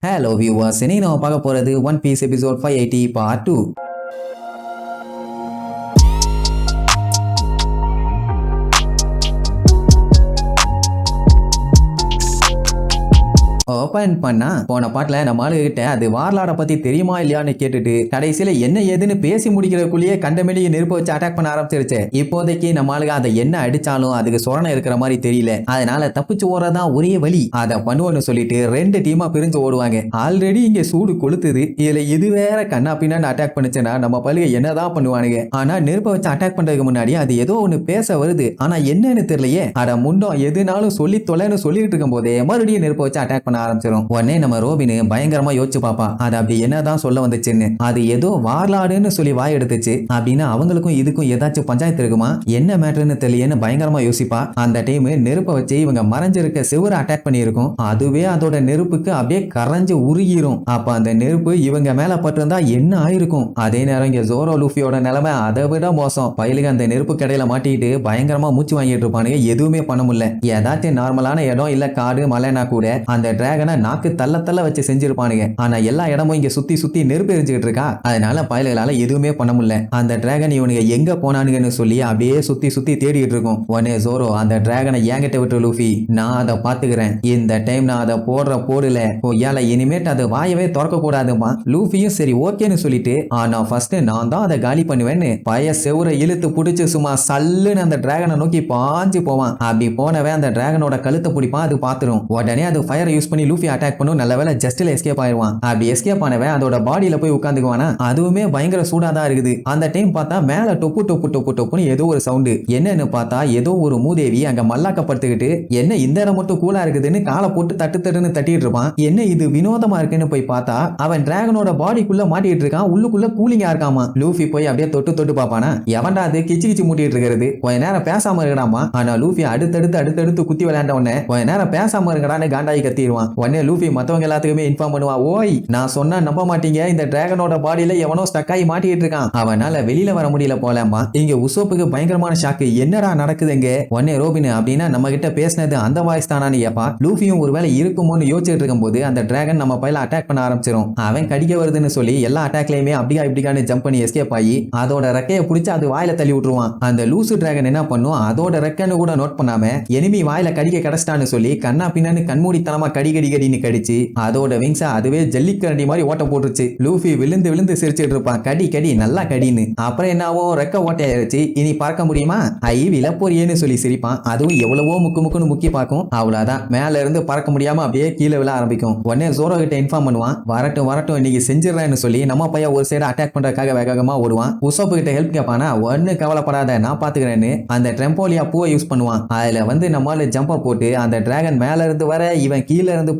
Hello viewers, இன்னைக்கு நம்ம பார்க்க போறது One Piece episode 580 part 2. Open பண்ணா போன பாட்டுல நம்ம ஆளுகிட்ட அது வார்லாட பத்தி தெரியுமா இல்லையான்னு கேட்டுட்டு கடைசியில என்ன ஏதுன்னு பேசி முடிக்கிறதுக்குள்ளேயே கண்டமேடியை நெருப்பு வச்சு அட்டாக் பண்ண ஆரம்பிச்சிருச்சு. இப்போதைக்கு நம்ம ஆளுக அதை என்ன அடிச்சாலும் அதுக்கு சொரணை இருக்கிற மாதிரி தெரியல. அதனால தப்பிச்சு ஓடுறதான் ஒரே வழி, அதை பண்ணுவோன்னு சொல்லிட்டு ரெண்டு டீமா பிரிஞ்சு ஓடுவாங்க. ஆல்ரெடி இங்க சூடு கொளுத்துது, இதுல இது வேற கண்ணா பின்னான்னு அட்டாக் பண்ணுச்சுன்னா நம்ம பழுக என்னதான் பண்ணுவானுங்க. ஆனா நெருப்பை வச்சு அட்டாக் பண்றதுக்கு முன்னாடி அது ஏதோ ஒண்ணு பேச வருது, ஆனா என்னன்னு தெரியலையே. அட முண்டம் எதுனாலும் சொல்லி தொலைன்னு சொல்லிட்டு இருக்கும் போதே மறுபடியும் நெருப்பை வச்சு அட்டாக் பண்ண ஆரம்பிச்சிடும். உடனே நம்ம ரோபின் பயங்கரமா யோசிச்சு பாப்பான், அது அப்படி என்னதான் சொல்ல வந்துச்சுன்னு. அது ஏதோ வார்லாடுன்னு சொல்லி வாய் எடுத்துச்சு அப்படின்னா அவங்களுக்கும் இதுக்கும் ஏதாச்சும் பஞ்சாயத்து இருக்குமா, என்ன மேட்டர்னு தெரியலன்னு பயங்கரமா யோசிப்பா. அந்த டைம் நெருப்பை வச்சு இவங்க மறைஞ்சிருக்க சிவரை அட்டாக் பண்ணியிருக்கும். அதுவே அதோட நெருப்புக்கு அப்படியே கரைஞ்சு உருகிரும். அப்ப அந்த நெருப்பு இவங்க மேல பட்டிருந்தா என்ன ஆயிருக்கும். அதே நேரம் இங்க ஜோரோ லூஃபியோட நிலைமை அதை விட மோசம். பயிலுக்கு அந்த நெருப்பு கடையில மாட்டிட்டு பயங்கரமா மூச்சு வாங்கிட்டு இருப்பானுங்க. எதுவுமே பண்ண முடியல. ஏதாச்சும் நார்மலான இடம் இல்ல காடு மலைனா கூட அந்த டிராகனை நாக்கு தள்ள வச்சு செஞ்சிருப்பானுங்க. ஆனா எல்லா இடமும் இங்க சுத்தி சுத்தி நெருப்பு எரிஞ்சுக்கிட்டு இருக்கா. அதனால பயல்களால எதுவுமே பண்ண முடியல. அந்த டிராகன் இவனுங்க எங்க போனானுங்கன்னு சொல்லி அப்படியே சுத்தி சுத்தி தேடிட்டு இருக்கும். உடனே ஜோரோ அந்த டிராகனை ஏங்கிட்ட விட்டு லூஃபி, நான் அதை பாத்துக்கிறேன், இந்த டைம் நான் அதை போடல ஏல இனிமேட்டு அது வாயவே திறக்க கூடாதுமா. லூஃபியும் சரி ஓகேன்னு சொல்லிட்டு, ஆனா ஃபர்ஸ்ட் நான் தான் அதை காலி பண்ணுவேன்னு பய செவுரை இழுத்து புடிச்சு சும்மா சல்லுன்னு அந்த டிராகனை நோக்கி பாஞ்சு போவான். அப்படி போனவே அந்த டிராகனோட கழுத்தை பிடிப்பான். அது பாத்துரும். உடனே அது ஃபயர் யூஸ் பண்ணி லூஃபி அட்டாக் பண்ணும். நல்ல வேளை ஜஸ்ட்ல எஸ்கேப் ஆயிடுவான். அப்படி எஸ்கேப் ஆனவன் அதோட பாடியில போய் உட்காந்துக்குவானா. அதுவுமே பயங்கர சூடா தான் இருக்குது. அந்த டைம் பார்த்தா மேல டொப்பு டொப்பு டொப்பு டொப்புன்னு ஏதோ ஒரு சவுண்டு. என்னன்னு பார்த்தா ஏதோ ஒரு மூதேவி அங்க மல்லாக்கப்படுத்திக்கிட்டு என்ன இந்த இடம் மட்டும் கூலா இருக்குதுன்னு காலை போட்டு தட்டுன்னு தட்டிட்டு இருப்பான். என்ன இது வினோதமா இருக்குன்னு போய் பார்த்தா அவன் டிராகனோட பாடிக்குள்ள மாட்டிட்டு இருக்கான். உள்ளுக்குள்ள கூலிங்கா இருக்காமா. லூஃபி போய் அப்படியே தொட்டு பாப்பானா, எவன்டா அது கிச்சு கிச்சு மூட்டிட்டு இருக்கிறது, கொஞ்ச நேரம் பேசாம இருக்கடாமா. ஆனா லூஃபி அடுத்தடுத்து குத்தி விளையாண்ட உடனே கொஞ்ச நேரம் பேசாம இருக்கடான்னு காண்டாயி கத்திடுவான். உடனே லூஃபி மத்தவங்க எல்லாத்துக்குமே இன்ஃபார்ம் பண்ணுவான், ஓய் நான் சொன்னா நம்ப மாட்டீங்க, இந்த டிராகனோட பாடியில எவனோ ஸ்டக் ஆகி மாட்டிட்டு இருக்கான், அவனால வெளியில வர முடியல போலமா. இங்க உசோப்புக்கு பயங்கரமான ஷாக்கு, என்னடா நடக்குதுங்க. உடனே ரோபின் அப்படின்னா நம்ம கிட்ட பேசினது அந்த வாய்ஸ் தானான்னு ஏப்பா. லூஃபியும் ஒருவேளை இருக்குமோன்னு யோசிச்சுட்டு இருக்கும் போது அந்த டிராகன் நம்ம பையில அட்டாக் பண்ண ஆரம்பிச்சிடும். அவன் கடிக்க வருதுன்னு சொல்லி எல்லா அட்டாக்லயுமே இப்படிக்கான்னு ஜம்ப் பண்ணி எஸ்கேப் ஆகி அதோட ரெக்கையை பிடிச்சு அது வாயில தள்ளி விட்டுருவான். அந்த லூசு டிராகன் என்ன பண்ணும், அதோட ரெக்கைன்னு கூட நோட் பண்ணாம எனிமி வாயில கடிக்க கிடைச்சிட்டான்னு சொல்லி கண்ணா பின்னான்னு கண்மூடித்தனமா கடின்னு கடிச்சு அதோட விங்ஸா அதுவே ஜல்லிக்கரண்டி மாதிரி ஓட்ட போட்டுருச்சு. லூஃபி விழுந்து சிரிச்சிட்டு இருப்பான், கடி நல்லா கடின்னு. அப்புறம் என்னாவோ ரெக்க ஓட்டையாயிருச்சு, இனி பார்க்க முடியுமா ஐ விழப்போறியேன்னு சொல்லி சிரிப்பான். அதுவும் எவ்வளவோ முக்குன்னு முக்கி பார்க்கும். அவ்வளவுதான், மேல இருந்து பறக்க முடியாம அப்படியே கீழே விழ ஆரம்பிக்கும். உடனே ஜோரோ கிட்ட இன்ஃபார்ம் பண்ணுவான், வரட்டும் இன்னைக்கு செஞ்சிடறேன்னு சொல்லி நம்ம பையன் ஒரு சைடு அட்டாக் பண்றதுக்காக வேகமா ஓடுவான். உசோப்பு கிட்ட ஹெல்ப் கேட்பானா, ஒன்னு கவலைப்படாத நான் பாத்துக்கிறேன்னு அந்த ட்ரெம்போலியா பூவை யூஸ் பண்ணுவான். அதுல நம்மளால ஜம்ப போட்டு அந்த டிராகன் மேல இருந்து வர இவன் கீழே இருந்து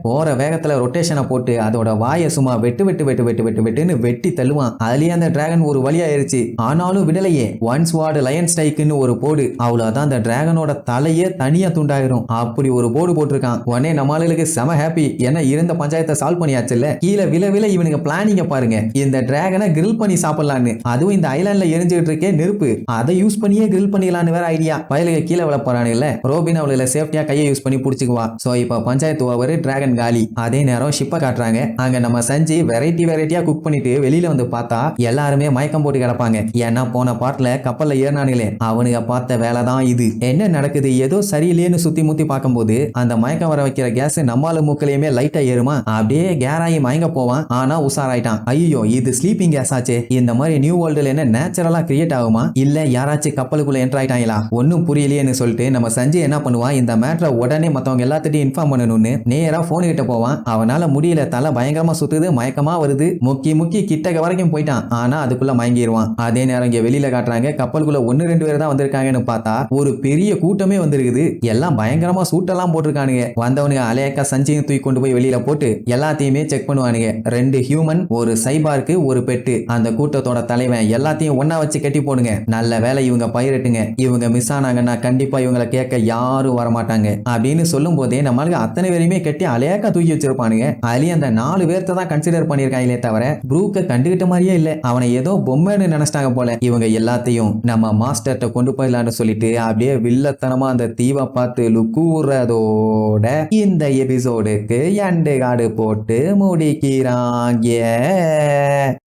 போற வேகத்துல ரொட்டேஷனை போட்டு அதோட வாயை சும்மா வெட்டுன்னு வெட்டி தள்ளுவான். அதுலயே அந்த டிராகன் ஒரு வழி ஆயிருச்சு. ஆனாலும் விடலையே. ஒன் ஸ்வார்டு லயன் ஸ்ட்ரைக்குன்னு ஒரு போடு, அவ்வளவுதான் அந்த டிராகனோட தலையே தனியா துண்டாயிரும். அப்படி ஒரு போடு போட்டிருக்கான். உடனே நம்மளுக்கு செம ஹாப்பி, ஏன்னா இருந்த பஞ்சாயத்தை சால்வ் பண்ணியாச்சுல்ல. கீழே வில இவனுங்க பிளானிங்க பாருங்க, இந்த டிராகனை கிரில் பண்ணி சாப்பிடலான்னு. அதுவும் இந்த ஐலாண்ட்ல எரிஞ்சுட்டு இருக்கே நெருப்பு, அதை யூஸ் பண்ணியே கிரில் பண்ணிடலான்னு வேற ஐடியா. வயலுக்கு கீழே விழ போறானுல்ல. ரோபின் அவளுல சேஃப்டியா கையை யூஸ் பண்ணி பிடிச்சுக்குவா. சோ இப்ப பஞ்சாயத்து ஓவர், டிராகன் காலி. அதே நேரம் ஷிப்பை காட்டுறாங்க. அங்க நம்ம சஞ்சி வெரைட்டியா குக் பண்ணிட்டு வெளியில வந்து பார்த்தா எல்லாருமே மயக்கம் போட்டு கிடப்பாங்க. ஏன்னா போன பாட்டுல கப்பல்ல ஏறினானுங்களே, அவனுங்க பார்த்த வேலை தான் இது. என்ன நடக்குது ஏதோ சரியில்லையேன்னு சுத்தி முத்தி பார்க்கும்போது அந்த மயக்கம் வர வைக்கிற கேஸ் நம்மால மூக்கலையுமே லைட்டா ஏறுமா. அப்படியே கேராயி மயங்க போவான். ஆனா உசாராயிட்டான். ஐயோ இது ஸ்லீப்பிங் கேஸ் ஆச்சு. இந்த மாதிரி நியூ வேர்ல்டுல என்ன நேச்சுரலா கிரியேட் ஆகுமா, இல்ல யாராச்சும் கப்பலுக்குள்ள என்டர் ஆயிட்டாங்களா, ஒன்னும் புரியலையேன்னு சொல்லிட்டு நம்ம சஞ்சய் என்ன பண்ணுவான், இந்த மேட்டரை உடனே மத்தவங்க எல்லாத்திட்டையும் இன்ஃபார்ம் பண்ணணும்னு நேரா போன் கிட்ட போவான். அவனால முடியல, தலை பயங்கரமா சுத்துது, மயக்கமா வருது. முக்கி கிட்டக வரைக்கும் போயிட்டான். ஆனா அதுக்குள்ள மயங்கிடுவான். அதே நேரம் இங்க வெளியில காட்டுறாங்க, கப்பலுக்குள்ள 1-2 பேர் தான் வந்திருக்காங்கன்னு பார்த்தா ஒரு பெரிய கூட்டமே வந்திருக்குது. எல்லாம் பயங்கரமா சூட்டெல்லாம் போட்டிருக்கானுங்க. வந்தவனுங்க அலையக்கா சஞ்சையும் தூக்கி கொண்டு போய் வெளியில போட்டு எல்லாத்தையுமே செக் பண்ணுவானுங்க. 2 ஹியூமன், ஒரு சைபார்க்கு, ஒரு பெட்டு. அந்த கூட்டத்தோட தலைவன் எல்லாத்தையும் ஒன்னா வச்சு கட்டி போடுங்க. நல்ல வேலை இவங்க பயிரட்டுங்க, இவங்க மிஸ் ஆனாங்கன்னா கண்டிப்பா இவங்களை கேட்க யாரும் வரமாட்டாங்க அப்படின்னு சொல்லும் போதே நம்மளுக்கு அத்தனை பேரையுமே எல்லாத்தையுமே கட்டி அலையாக்கா தூக்கி வச்சிருப்பானுங்க. அதுலயும் அந்த 4 பேர்த்த தான் கன்சிடர் பண்ணிருக்காங்களே தவிர ப்ரூக்க கண்டுகிட்ட மாதிரியே இல்ல. அவனை ஏதோ பொம்மைன்னு நினைச்சிட்டாங்க போல. இவங்க எல்லாத்தையும் நம்ம மாஸ்டர்கிட்ட கொண்டு போயிடலான்னு சொல்லிட்டு அப்படியே வில்லத்தனமா அந்த தீவை பார்த்து லுக்கூறதோட இந்த எபிசோடுக்கு எண்டு கார்டு போட்டு முடிக்கிறாங்க.